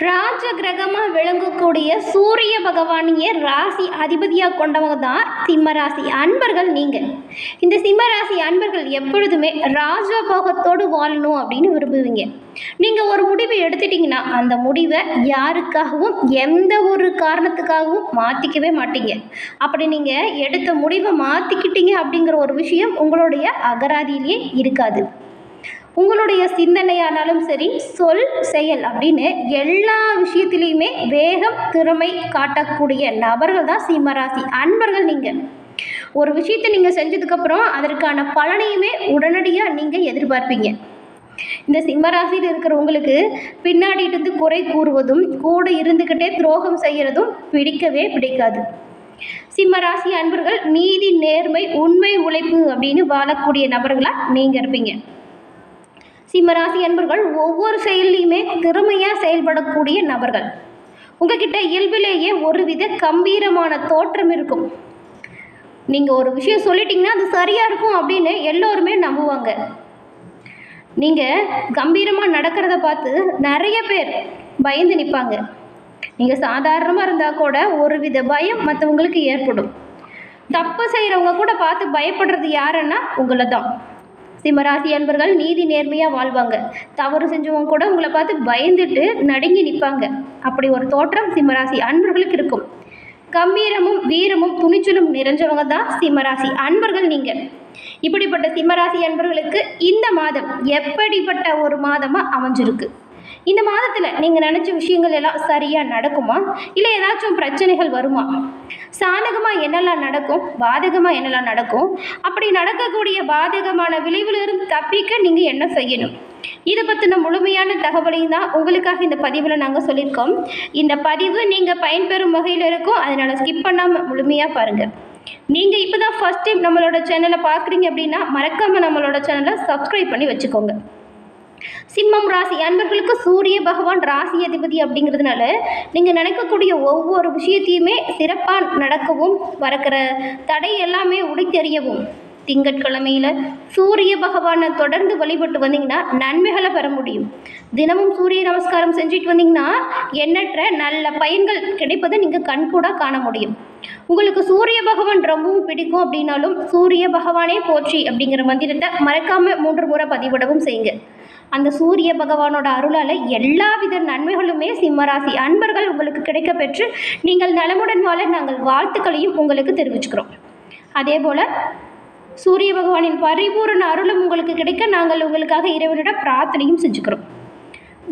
ராஜ கிரகமாக விளங்கக்கூடிய சூரிய பகவானிய ராசி அதிபதியாக கொண்டவங்க தான் சிம்மராசி அன்பர்கள். நீங்கள் இந்த சிம்மராசி அன்பர்கள் எப்பொழுதுமே ராஜபோகத்தோடு வாழணும் அப்படின்னு விரும்புவீங்க. நீங்கள் ஒரு முடிவை எடுத்துட்டிங்கன்னா அந்த முடிவை யாருக்காகவும் எந்த ஒரு காரணத்துக்காகவும் மாற்றிக்கவே மாட்டீங்க. அப்படி நீங்கள் எடுத்த முடிவை மாற்றிக்கிட்டீங்க அப்படிங்கிற ஒரு விஷயம் உங்களுடைய அகராதியிலேயே இருக்காது. உங்களுடைய சிந்தனையானாலும் சரி, சொல் செயல் அப்படின்னு எல்லா விஷயத்திலையுமே வேகம் திறமை காட்டக்கூடிய நபர்கள் தான் சிம்மராசி அன்பர்கள். நீங்கள் ஒரு விஷயத்தை நீங்கள் செஞ்சதுக்கப்புறம் அதற்கான பலனையுமே உடனடியாக நீங்கள் எதிர்பார்ப்பீங்க. இந்த சிம்மராசியில் இருக்கிறவங்களுக்கு பின்னாடி இருந்து குறை கூறுவதும் கூட இருந்துக்கிட்டே துரோகம் செய்கிறதும் பிடிக்கவே பிடிக்காது. சிம்மராசி அன்பர்கள் நீதி நேர்மை உண்மை உழைப்பு அப்படின்னு வாழக்கூடிய நபர்களாக நீங்கள் இருப்பீங்க. சிம்மராசி அன்பர்கள் ஒவ்வொரு செயல்லையுமே திறமையாக செயல்படக்கூடிய நபர்கள். உங்ககிட்ட இயல்பிலேயே ஒருவித கம்பீரமான தோற்றம் இருக்கும். நீங்கள் ஒரு விஷயம் சொல்லிட்டீங்கன்னா அது சரியாக இருக்கும் அப்படின்னு எல்லோருமே நம்புவாங்க. நீங்கள் கம்பீரமாக நடக்கிறத பார்த்து நிறைய பேர் பயந்து நிற்பாங்க. நீங்கள் சாதாரணமாக இருந்தால் கூட ஒருவித பயம் மற்றவங்களுக்கு ஏற்படும். தப்பு செய்கிறவங்க கூட பார்த்து பயப்படுறது யாருன்னா உங்களை தான். சிம்மராசி அன்பர்கள் நீதி நேர்மையாக வாழ்வாங்க. தவறு செஞ்சவங்க கூட உங்களை பார்த்து பயந்துட்டு நடுங்கி நிற்பாங்க. அப்படி ஒரு தோற்றம் சிம்மராசி அன்பர்களுக்கு இருக்கும். கம்பீரமும் வீரமும் துணிச்சலும் நிறைஞ்சவங்க தான் சிம்மராசி அன்பர்கள். நீங்கள் இப்படிப்பட்ட சிம்மராசி அன்பர்களுக்கு இந்த மாதம் எப்படிப்பட்ட ஒரு மாதமாக அமைஞ்சிருக்கு? இந்த மாதத்தில் நீங்கள் நினச்ச விஷயங்கள் எல்லாம் சரியாக நடக்குமா, இல்லை ஏதாச்சும் பிரச்சனைகள் வருமா? சாதகமாக என்னெல்லாம் நடக்கும், பாதகமாக என்னெல்லாம் நடக்கும்? அப்படி நடக்கக்கூடிய பாதகமான விளைவிலிருந்து தப்பிக்க நீங்கள் என்ன செய்யணும்? இதை பற்றின முழுமையான தகவலையும் தான் உங்களுக்காக இந்த பதிவில் நாங்கள் சொல்லியிருக்கோம். இந்த பதிவு நீங்கள் பயன்பெறும் வகையில் இருக்கும். அதனால் ஸ்கிப் பண்ணாமல் முழுமையாக பாருங்கள். நீங்கள் இப்போ தான் ஃபஸ்ட் டைம் நம்மளோட சேனலை பார்க்குறீங்க அப்படின்னா மறக்காமல் நம்மளோட சேனலை சப்ஸ்கிரைப் பண்ணி வச்சுக்கோங்க. சிம்மம் ராசி அன்பர்களுக்கு சூரிய பகவான் ராசி அதிபதி அப்படிங்கிறதுனால நீங்கள் நினைக்கக்கூடிய ஒவ்வொரு விஷயத்தையுமே சிறப்பாக நடக்கவும் வரக்கிற தடை எல்லாமே உடைத்தெறியவும் திங்கட்கிழமையில் சூரிய பகவானை தொடர்ந்து வழிபட்டு வந்தீங்கன்னா நன்மைகளை பெற முடியும். தினமும் சூரிய நமஸ்காரம் செஞ்சுட்டு வந்தீங்கன்னா எண்ணற்ற நல்ல பயன்கள் கிடைப்பதை நீங்கள் கண்கூட காண முடியும். உங்களுக்கு சூரிய பகவான் ரொம்பவும் பிடிக்கும் அப்படின்னாலும் சூரிய பகவானே போற்றி அப்படிங்கிற மந்திரத்தை மறக்காமல் 3 முறை பதிவிடவும் செய்யுங்க. அந்த சூரிய பகவானோட அருளால் எல்லா வித நன்மைகளுமே சிம்மராசி அன்பர்கள் உங்களுக்கு கிடைக்க பெற்று நீங்கள் நலமுடன் வாழ நாங்கள் வாழ்த்துக்களையும் உங்களுக்கு தெரிவிச்சுக்கிறோம். அதே போல் சூரிய பகவானின் பரிபூரண அருளும் உங்களுக்கு கிடைக்க நாங்கள் உங்களுக்காக இறைவனிடம் பிரார்த்தனையும் செஞ்சுக்கிறோம்.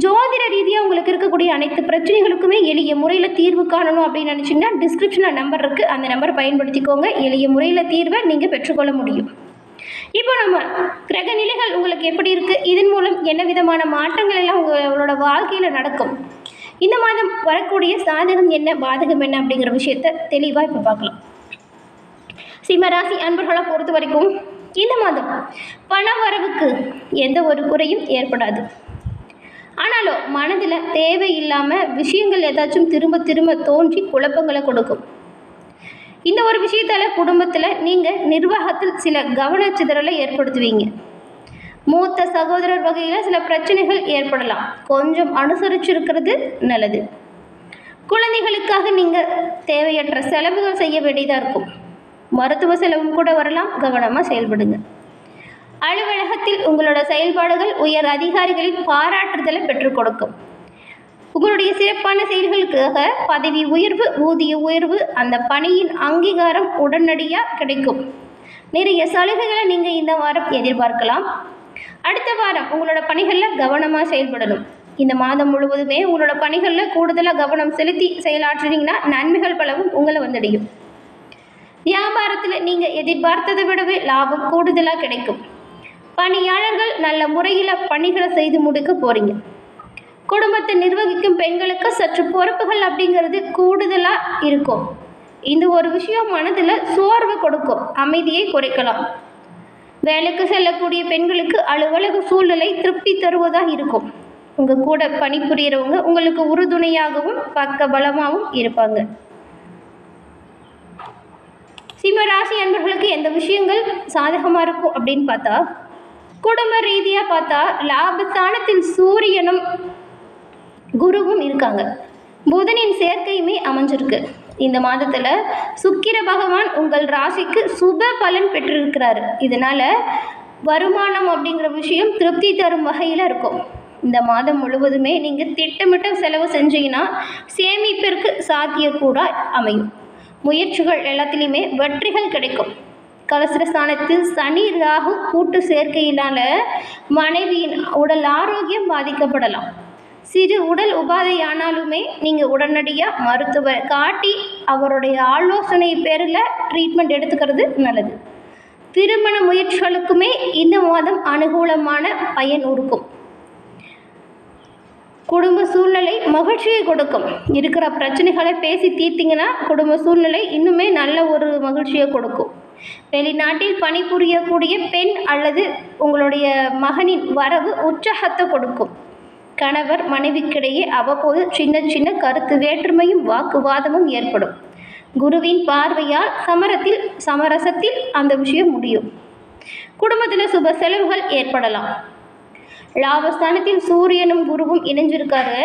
ஜோதிட ரீதியாக உங்களுக்கு இருக்கக்கூடிய அனைத்து பிரச்சனைகளுக்குமே எளிய முறையில் தீர்வு காணணும் அப்படின்னு நினச்சிங்கன்னா டிஸ்கிரிப்ஷனில் நம்பர் இருக்குது. அந்த நம்பரை பயன்படுத்திக்கோங்க. எளிய முறையில் தீர்வை நீங்கள் பெற்றுக்கொள்ள முடியும். இப்போ நம்ம கிரக நிலைகள் உங்களுக்கு எப்படி இருக்குது, இதன் மூலம் என்ன விதமான மாற்றங்கள் எல்லாம் உங்களோட வாழ்க்கையில் நடக்கும், இந்த மாதம் வரக்கூடிய சாதகம் என்ன பாதகம் என்ன அப்படிங்கிற விஷயத்த தெளிவாக இப்போ பார்க்கலாம். சிம்மராசி அன்பர்களை பொறுத்த வரைக்கும் இந்த மாதம் பண வரவுக்கு எந்த ஒரு குறையும் ஏற்படாது. ஆனாலும் மனதில் தேவையில்லாமல் விஷயங்கள் ஏதாச்சும் திரும்ப திரும்ப தோன்றி குழப்பங்களை கொடுக்கும். இந்த ஒரு விஷயத்தால் குடும்பத்தில் நீங்கள் நிர்வாகத்தில் சில கவனச்சிதறலை ஏற்படுத்துவீங்க. மூத்த சகோதரர் வகையில் சில பிரச்சனைகள் ஏற்படலாம். கொஞ்சம் அனுசரிச்சிருக்கிறது நல்லது. குழந்தைகளுக்காக நீங்கள் தேவையற்ற செலவுகள் செய்ய வேண்டியதாக இருக்கும். மருத்துவ செலவும் கூட வரலாம். கவனமாக செயல்படுங்க. அலுவலகத்தில் உங்களோட செயல்பாடுகள் உயர் அதிகாரிகளின் பாராட்டுதலை பெற்றுக் கொடுக்கும். உங்களுடைய சிறப்பான செயல்களுக்காக பதவி உயர்வு ஊதிய உயர்வு அந்த பணியின் அங்கீகாரம் உடனடியாக கிடைக்கும். நிறைய சலுகைகளை நீங்கள் இந்த வாரம் எதிர்பார்க்கலாம். அடுத்த வாரம் உங்களோட பணிகளில் கவனமாக செயல்படணும். இந்த மாதம் முழுவதுமே உங்களோட பணிகளில் கூடுதலாக கவனம் செலுத்தி செயலாற்றினீங்கன்னா நன்மைகள் பலவும் உங்களை வந்தடையும். வியாபாரத்தில் நீங்கள் எதிர்பார்த்ததை விடவே லாபம் கூடுதலாக கிடைக்கும். பணியாளர்கள் நல்ல முறையில் பணிகளை செய்து முடிக்க போகிறீங்க. குடும்பத்தை நிர்வகிக்கும் பெண்களுக்கு சற்று பொறுப்புகள் அப்படிங்கிறது கூடுதலாக இருக்கும். இந்த ஒரு விஷயம் மனதில் சோர்வு கொடுக்கும். அமைதியை குறைக்கலாம். வேலைக்கு செல்லக்கூடிய பெண்களுக்கு அலுவலக சூழ்நிலை திருப்தி தருவதாக இருக்கும். உங்கள் கூட பணிபுரியறவங்க உங்களுக்கு உறுதுணையாகவும் பக்க பலமாகவும் இருப்பாங்க. சிம்மராசி அன்பர்களுக்கு எந்த விஷயங்கள் சாதகமாக இருக்கும் அப்படின்னு பார்த்தா, குடும்ப ரீதியாக பார்த்தா லாபஸ்தானத்தில் சூரியனும் குருவும் இருக்காங்க. புதனின் சேர்க்கையுமே அமைஞ்சிருக்கு. இந்த மாதத்தில் சுக்கிர பகவான் உங்கள் ராசிக்கு சுப பலன் பெற்றிருக்கிறாரு. இதனால் வருமானம் அப்படிங்கிற விஷயம் திருப்தி தரும் வகையில் இருக்கும். இந்த மாதம் முழுவதுமே நீங்கள் திட்டமிட்ட செலவு செஞ்சீங்கன்னா சேமிப்பிற்கு சாத்தியக்கூட அமையும். முயற்சிகள் எல்லாத்துலேயுமே வெற்றிகள் கிடைக்கும். கலசரஸ்தானத்தில் சனி ராகு கூட்டு சேர்க்கையினால மனைவியின் உடல் ஆரோக்கியம் பாதிக்கப்படலாம். சிறு உடல் உபாதையானாலுமே நீங்கள் உடனடியாக மருத்துவரை காட்டி அவருடைய ஆலோசனை பேரில் ட்ரீட்மெண்ட் எடுத்துக்கிறது நல்லது. திருமண முயற்சிகளுக்குமே இந்த மாதம் அனுகூலமான பயன் இருக்கும். குடும்ப சூழ்நிலை மகிழ்ச்சியை கொடுக்கும். இருக்கிற பிரச்சனைகளை பேசி தீர்த்திங்கன்னா குடும்ப சூழ்நிலை இன்னுமே நல்ல ஒரு மகிழ்ச்சியை கொடுக்கும். வெளிநாட்டில் பணிபுரியக்கூடிய பெண் அல்லது உங்களுடைய மகனின் வரவு உற்சாகத்தை கொடுக்கும். கணவர் மனைவிக்கிடையே அவ்வப்போது சின்ன சின்ன கருத்து வேற்றுமையும் வாக்குவாதமும் ஏற்படும். குருவின் பார்வையால் சமரசத்தில் அந்த விஷயம் முடியும். குடும்பத்தில் சுப செலவுகள் ஏற்படலாம். லாபஸ்தானத்தில் சூரியனும் குருவும் இணைஞ்சிருக்காரு.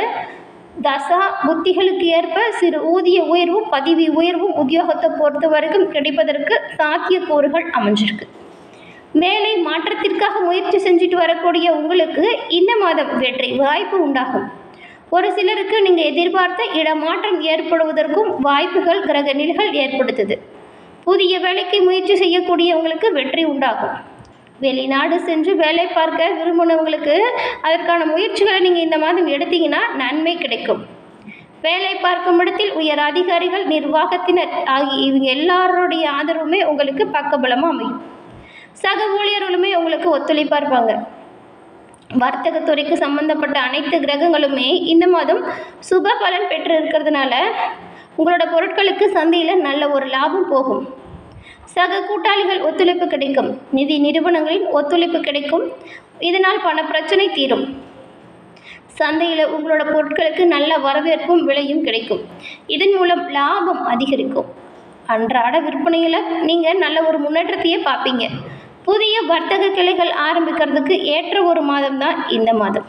தசா புத்திகளுக்கு ஏற்ப சிறு ஊதிய உயர்வும் பதவி உயர்வும் உத்தியோகத்தை பொறுத்த வரைக்கும் கிடைப்பதற்கு சாத்தியக்கூறுகள் அமைஞ்சிருக்கு. வேலை மாற்றத்திற்காக முயற்சி செஞ்சுட்டு வரக்கூடிய உங்களுக்கு இந்த மாதம் வெற்றி வாய்ப்பு உண்டாகும். ஒரு சிலருக்கு நீங்கள் எதிர்பார்த்த இடமாற்றம் ஏற்படுவதற்கும் வாய்ப்புகள் கிரக நிலைகள் ஏற்படுத்துது. புதிய வேலைக்கு முயற்சி செய்யக்கூடியவங்களுக்கு வெற்றி உண்டாகும். வெளிநாடு சென்று வேலை பார்க்க விரும்பினவங்களுக்கு அதற்கான முயற்சிகளை நீங்கள் இந்த மாதம் எடுத்தீங்கன்னா நன்மை கிடைக்கும். வேலை பார்க்கும் இடத்தில் உயர் அதிகாரிகள், நிர்வாகத்தினர் ஆகிய இவங்க எல்லாருடைய ஆதரவுமே உங்களுக்கு பக்கபலமாக அமையும். சக ஊழியர்களுமே உங்களுக்கு ஒத்துழைப்பாக இருப்பாங்க. வர்த்தகத்துறைக்கு சம்பந்தப்பட்ட அனைத்து கிரகங்களுமே இந்த மாதம் சுப பலன் பெற்று இருக்கிறதுனால உங்களோட பொருட்களுக்கு சந்தையில் நல்ல ஒரு லாபம் போகும். சக கூட்டாளிகள் ஒத்துழைப்பு கிடைக்கும். நிதி நிறுவனங்களின் ஒத்துழைப்பு கிடைக்கும். இதனால் பண பிரச்சனை தீரும். சந்தையில் உங்களோட பொருட்களுக்கு நல்ல வரவேற்பும் விலையும் கிடைக்கும். இதன் மூலம் லாபம் அதிகரிக்கும். அன்றாட விற்பனையில் நீங்கள் நல்ல ஒரு முன்னேற்றத்தையே பார்ப்பீங்க. புதிய வர்த்தக கிளைகள் ஆரம்பிக்கிறதுக்கு ஏற்ற ஒரு மாதம் தான் இந்த மாதம்.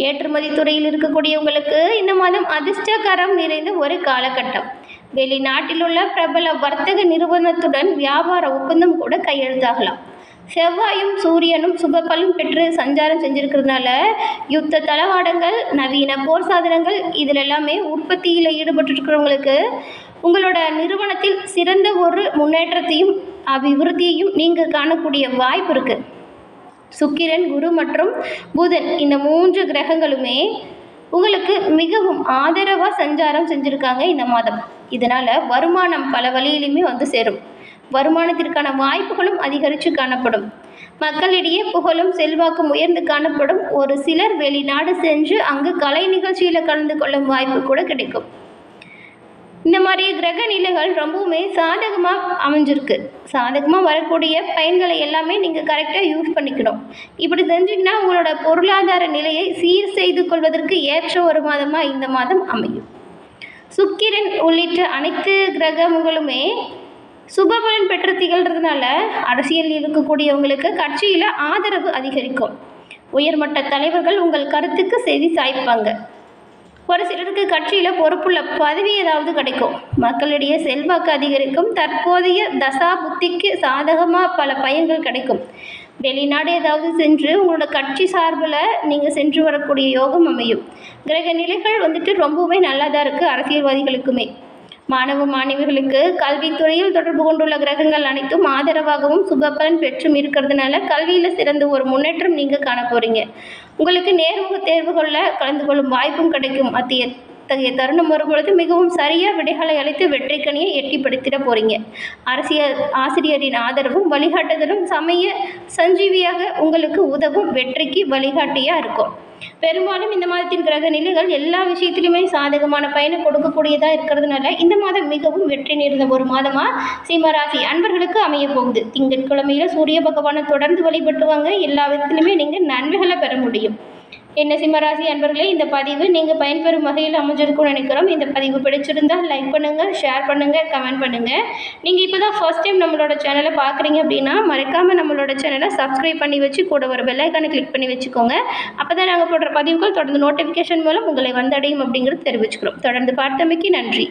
ஏற்றுமதி துறையில் இருக்கக்கூடியவங்களுக்கு இந்த மாதம் அதிர்ஷ்டகரம் நிறைந்த ஒரு காலகட்டம். வெளிநாட்டில் உள்ள பிரபல வர்த்தக நிறுவனத்துடன் வியாபார ஒப்பந்தம் கூட கையெழுத்தாகலாம். செவ்வாயும் சூரியனும் சுப பலன் பெற்று சஞ்சாரம் செஞ்சிருக்கிறதுனால யுத்த தளவாடங்கள், நவீன போர் சாதனங்கள் இதில் எல்லாமே உற்பத்தியில் ஈடுபட்டிருக்கிறவங்களுக்கு உங்களோட நிறுவனத்தில் சிறந்த ஒரு முன்னேற்றத்தையும் அபிவிருத்தியையும் நீங்கள் காணக்கூடிய வாய்ப்பு இருக்குது. சுக்கிரன், குரு மற்றும் புதன் இந்த 3 கிரகங்களுமே உங்களுக்கு மிகவும் ஆதரவாக சஞ்சாரம் செஞ்சுருக்காங்க இந்த மாதம். இதனால் வருமானம் பல வழியிலுமே வந்து சேரும். வருமானத்திற்கான வாய்ப்புகளும் அதிகரித்து காணப்படும். மக்களிடையே புகழும் செல்வாக்கும் உயர்ந்து காணப்படும். ஒரு சிலர் வெளிநாடு சென்று அங்கு கலை நிகழ்ச்சியில் கலந்து கொள்ளும் வாய்ப்பு கூட கிடைக்கும். இந்த மாதிரி கிரக நிலைகள் ரொம்பவுமே சாதகமாக அமைஞ்சிருக்கு. சாதகமாக வரக்கூடிய பயன்களை எல்லாமே நீங்கள் கரெக்டாக யூஸ் பண்ணிக்கணும். இப்படி செஞ்சிங்கன்னா உங்களோட பொருளாதார நிலையை சீர் செய்து கொள்வதற்கு ஏற்ற ஒரு மாதமாக இந்த மாதம் அமையும். சுக்கிரன் உள்ளிட்ட அனைத்து கிரகங்களுமே சுபபலன் பெற்று திகழ்கிறதுனால அரசியலில் இருக்கக்கூடியவங்களுக்கு கட்சியில் ஆதரவு அதிகரிக்கும். உயர்மட்ட தலைவர்கள் உங்கள் கருத்துக்கு செவி சாய்ப்பாங்க. ஒரு சிலருக்கு கட்சியில் பொறுப்புள்ள பதவி ஏதாவது கிடைக்கும். மக்களிடையே செல்வாக்கு அதிகரிக்கும். தற்போதைய தசா புத்திக்கு சாதகமாக பல பயன்கள் கிடைக்கும். வெளிநாடு ஏதாவது சென்று உங்களோட கட்சி சார்பில் நீங்கள் சென்று வரக்கூடிய யோகம் அமையும். கிரக நிலைகள் ரொம்பவுமே நல்லா தான் இருக்குது அரசியல்வாதிகளுக்குமே. மாணவ மாணவிகளுக்கு கல்வித்துறையில் தொடர்பு கொண்டுள்ள கிரகங்கள் அனைத்தும் ஆதரவாகவும் சுபபலன் பெற்றும் இருக்கிறதுனால கல்வியில் சிறந்த ஒரு முன்னேற்றம் நீங்கள் காண போகிறீங்க. உங்களுக்கு நேர்முக தேர்வுகளில் கலந்து கொள்ளும் வாய்ப்பும் கிடைக்கும். அத்தகைய தருணம் வரும்பொழுது மிகவும் சரியாக விடைகளை அளித்து வெற்றிக்கனியை எட்டிப்படுத்திட போகிறீங்க. அரசியல் ஆசிரியரின் ஆதரவும் வழிகாட்டுதலும் சமய சஞ்சீவியாக உங்களுக்கு உதவும் வெற்றிக்கு வழிகாட்டியாக இருக்கும். பெரும்பாலும் இந்த மாதத்தின் கிரக நிலைகள் எல்லா விஷயத்திலுமே சாதகமான பயனை கொடுக்கக்கூடியதாக இருக்கிறதுனால இந்த மாதம் மிகவும் வெற்றி நிறைந்த ஒரு மாதமாக சிம்மராசி அன்பர்களுக்கு அமைய போகுது. திங்கட்கிழமையில் சூரிய பகவானை தொடர்ந்து வழிபட்டுவாங்க. எல்லா விதத்திலுமே நீங்கள் நன்மைகளை பெற முடியும். என்ன சிம்மராசி அன்பர்களே, இந்த பதிவு நீங்கள் பயன்பெறும் வகையில் அமைஞ்சிருக்கும்னு நினைக்கிறோம். இந்த பதிவு பிடிச்சிருந்தால் லைக் பண்ணுங்கள், ஷேர் பண்ணுங்கள், கமெண்ட் பண்ணுங்கள். நீங்கள் இப்போ தான் ஃபர்ஸ்ட் டைம் நம்மளோட சேனலை பார்க்குறீங்க அப்படின்னா மறக்காமல் நம்மளோட சேனலை சப்ஸ்கிரைப் பண்ணி வச்சு கூட ஒரு பெல் ஐக்கானை கிளிக் பண்ணி வச்சுக்கோங்க. அப்போ தான் நாங்கள் போடுற பதிவுகள் தொடர்ந்து நோட்டிஃபிகேஷன் மூலம் உங்களை வந்தடையும் அப்படிங்கிறது தெரிவிச்சுக்கிறோம். தொடர்ந்து பார்த்தமைக்கு நன்றி.